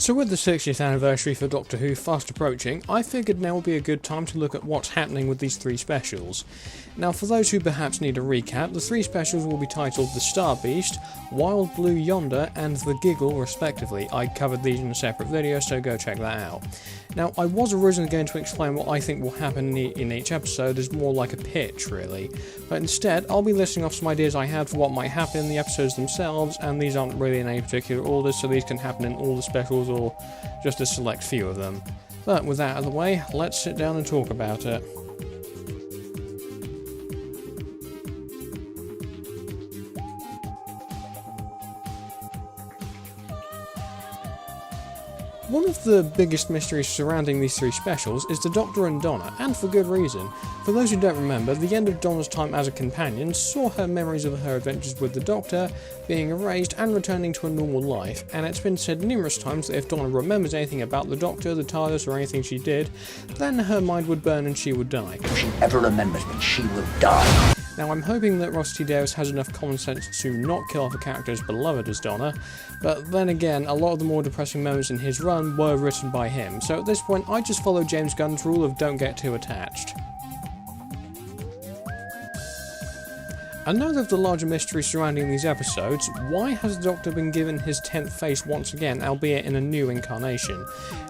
So with the 60th anniversary for Doctor Who fast approaching, I figured now would be a good time to look at what's happening with these three specials. Now for those who perhaps need a recap, the three specials will be titled The Star Beast, Wild Blue Yonder and The Giggle respectively. I covered these in a separate video, so go check that out. Now I was originally going to explain what I think will happen in each episode as more like a pitch really, but instead I'll be listing off some ideas I had for what might happen in the episodes themselves, and these aren't really in any particular order, so these can happen in all the specials or just a select few of them. But with that out of the way, let's sit down and talk about it. One of the biggest mysteries surrounding these three specials is the Doctor and Donna, and for good reason. For those who don't remember, the end of Donna's time as a companion saw her memories of her adventures with the Doctor being erased and returning to a normal life, and it's been said numerous times that if Donna remembers anything about the Doctor, the TARDIS, or anything she did, then her mind would burn and she would die. If she ever remembers me, she will die. Now I'm hoping that Russell T Davies has enough common sense to not kill off a character as beloved as Donna, but then again, a lot of the more depressing moments in his run were written by him, so at this point I just follow James Gunn's rule of don't get too attached. Another of the larger mysteries surrounding these episodes, why has the Doctor been given his 10th face once again, albeit in a new incarnation?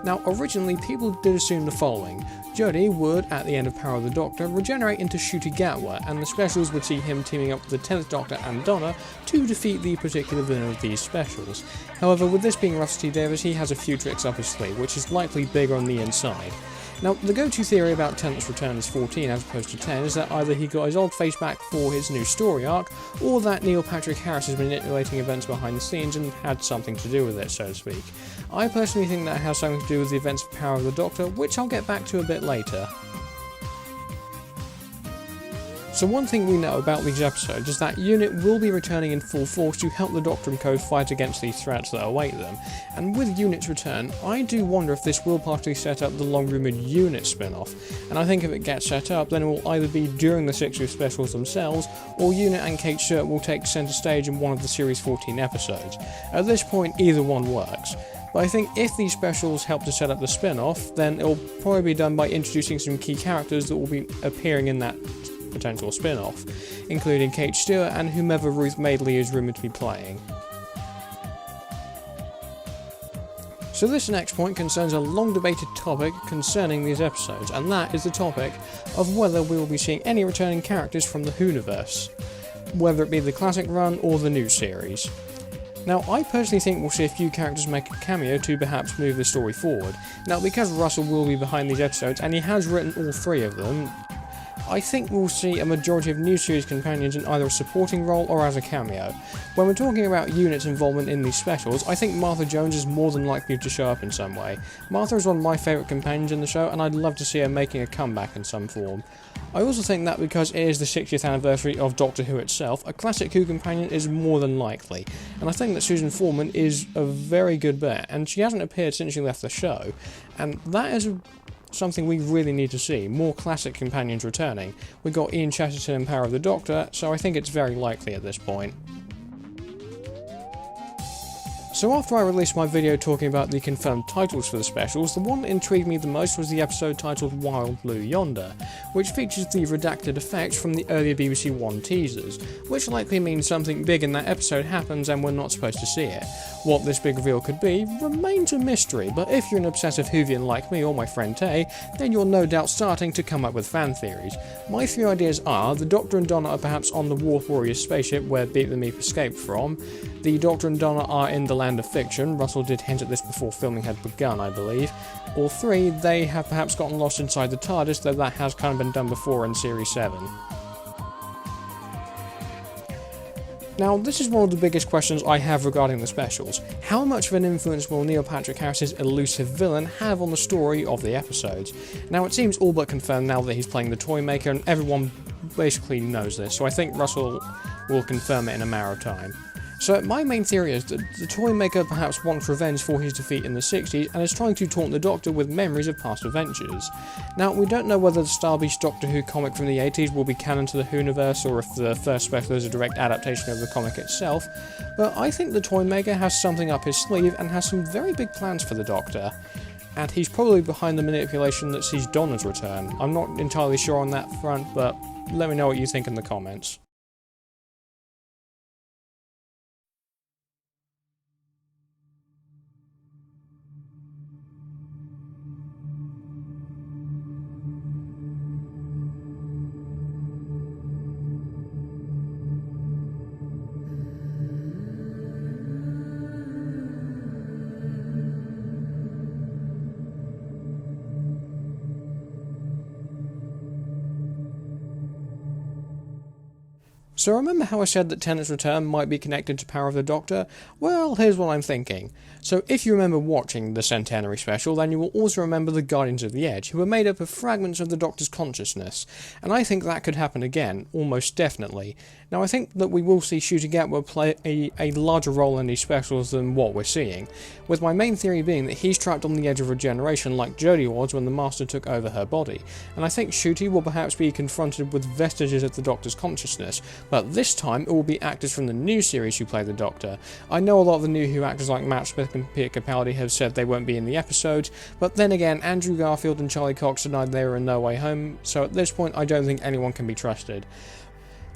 Now originally people did assume the following: Jodie would, at the end of Power of the Doctor, regenerate into Ncuti Gatwa, and the specials would see him teaming up with the 10th Doctor and Donna to defeat the particular villain of these specials. However, with this being Russell T Davies, he has a few tricks up his sleeve, which is likely bigger on the inside. Now, the go-to theory about Tennant's return as 14 as opposed to 10 is that either he got his old face back for his new story arc, or that Neil Patrick Harris has been manipulating events behind the scenes and had something to do with it, so to speak. I personally think that has something to do with the events of Power of the Doctor, which I'll get back to a bit later. So one thing we know about these episodes is that UNIT will be returning in full force to help the Doctor and Co fight against these threats that await them, and with UNIT's return, I do wonder if this will partially set up the long-rumoured UNIT spin-off, and I think if it gets set up, then it will either be during the 60th specials themselves, or UNIT and Kate Stewart will take centre stage in one of the Series 14 episodes. At this point, either one works. But I think if these specials help to set up the spin-off, then it will probably be done by introducing some key characters that will be appearing in that potential spin-off, including Kate Stewart and whomever Ruth Madeley is rumoured to be playing. So this next point concerns a long debated topic concerning these episodes, and that is the topic of whether we will be seeing any returning characters from the Whoniverse, whether it be the classic run or the new series. Now, I personally think we'll see a few characters make a cameo to perhaps move the story forward. Now, because Russell will be behind these episodes, and he has written all three of them, I think we'll see a majority of new series companions in either a supporting role or as a cameo. When we're talking about UNIT's involvement in these specials, I think Martha Jones is more than likely to show up in some way. Martha is one of my favourite companions in the show, and I'd love to see her making a comeback in some form. I also think that because it is the 60th anniversary of Doctor Who itself, a classic Who companion is more than likely, and I think that Susan Foreman is a very good bet, and she hasn't appeared since she left the show, and that is something we really need to see, more classic companions returning. We got Ian Chesterton in Power of the Doctor, so I think it's very likely at this point. So after I released my video talking about the confirmed titles for the specials, the one that intrigued me the most was the episode titled Wild Blue Yonder, which features the redacted effects from the earlier BBC One teasers, which likely means something big in that episode happens and we're not supposed to see it. What this big reveal could be remains a mystery, but if you're an obsessive Whovian like me or my friend Tay, then you're no doubt starting to come up with fan theories. My three ideas are: the Doctor and Donna are perhaps on the Wharf Warriors spaceship where Beat the Meep escaped from, the Doctor and Donna are in the land of fiction, Russell did hint at this before filming had begun I believe, or 3, they have perhaps gotten lost inside the TARDIS, though that has kind of been done before in Series 7. Now, this is one of the biggest questions I have regarding the specials. How much of an influence will Neil Patrick Harris's elusive villain have on the story of the episodes? Now, it seems all but confirmed now that he's playing the Toymaker, and everyone basically knows this, so I think Russell will confirm it in a matter of time. So my main theory is that the toy maker perhaps wants revenge for his defeat in the 60s and is trying to taunt the Doctor with memories of past adventures. Now, we don't know whether the Star Beast Doctor Who comic from the 80s will be canon to the Whoniverse or if the first special is a direct adaptation of the comic itself, but I think the toy maker has something up his sleeve and has some very big plans for the Doctor. And he's probably behind the manipulation that sees Donna's return. I'm not entirely sure on that front, but let me know what you think in the comments. So remember how I said that Tennant's return might be connected to Power of the Doctor? Well, here's what I'm thinking. So if you remember watching the Centenary special, then you will also remember the Guardians of the Edge, who were made up of fragments of the Doctor's consciousness, and I think that could happen again, almost definitely. Now I think that we will see Ncuti Gatwa play a larger role in these specials than what we're seeing, with my main theory being that he's trapped on the edge of regeneration like Jodie was when the Master took over her body, and I think Ncuti will perhaps be confronted with vestiges of the Doctor's consciousness, but this time it will be actors from the new series who play the Doctor. I know a lot of the new Who actors like Matt Smith and Peter Capaldi have said they won't be in the episodes, but then again Andrew Garfield and Charlie Cox denied they were in No Way Home, so at this point I don't think anyone can be trusted.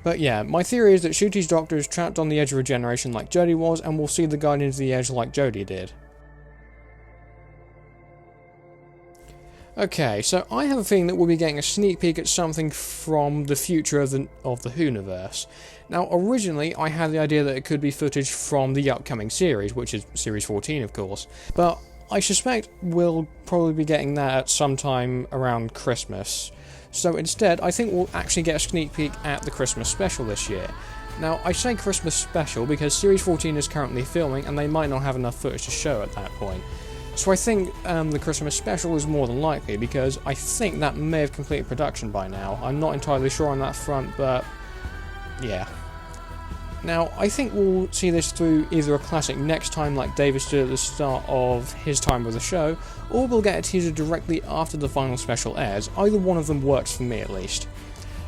But yeah, my theory is that Ncuti's Doctor is trapped on the edge of regeneration like Jodie was, and we'll see the Guardians of the Edge like Jodie did. Okay, so I have a feeling that we'll be getting a sneak peek at something from the future of the Whoniverse. Now, originally, I had the idea that it could be footage from the upcoming series, which is Series 14, of course, but I suspect we'll probably be getting that at some time around Christmas. So instead, I think we'll actually get a sneak peek at the Christmas special this year. Now, I say Christmas special because Series 14 is currently filming and they might not have enough footage to show at that point. So I think the Christmas special is more than likely, because I think that may have completed production by now. I'm not entirely sure on that front, but yeah. Now, I think we'll see this through either a classic next time like Davis did at the start of his time with the show, or we'll get a teaser directly after the final special airs. Either one of them works for me at least.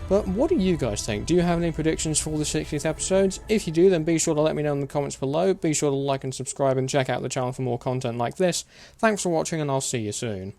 But what do you guys think? Do you have any predictions for the 60th episodes? If you do, then be sure to let me know in the comments below. Be sure to like and subscribe and check out the channel for more content like this. Thanks for watching, and I'll see you soon.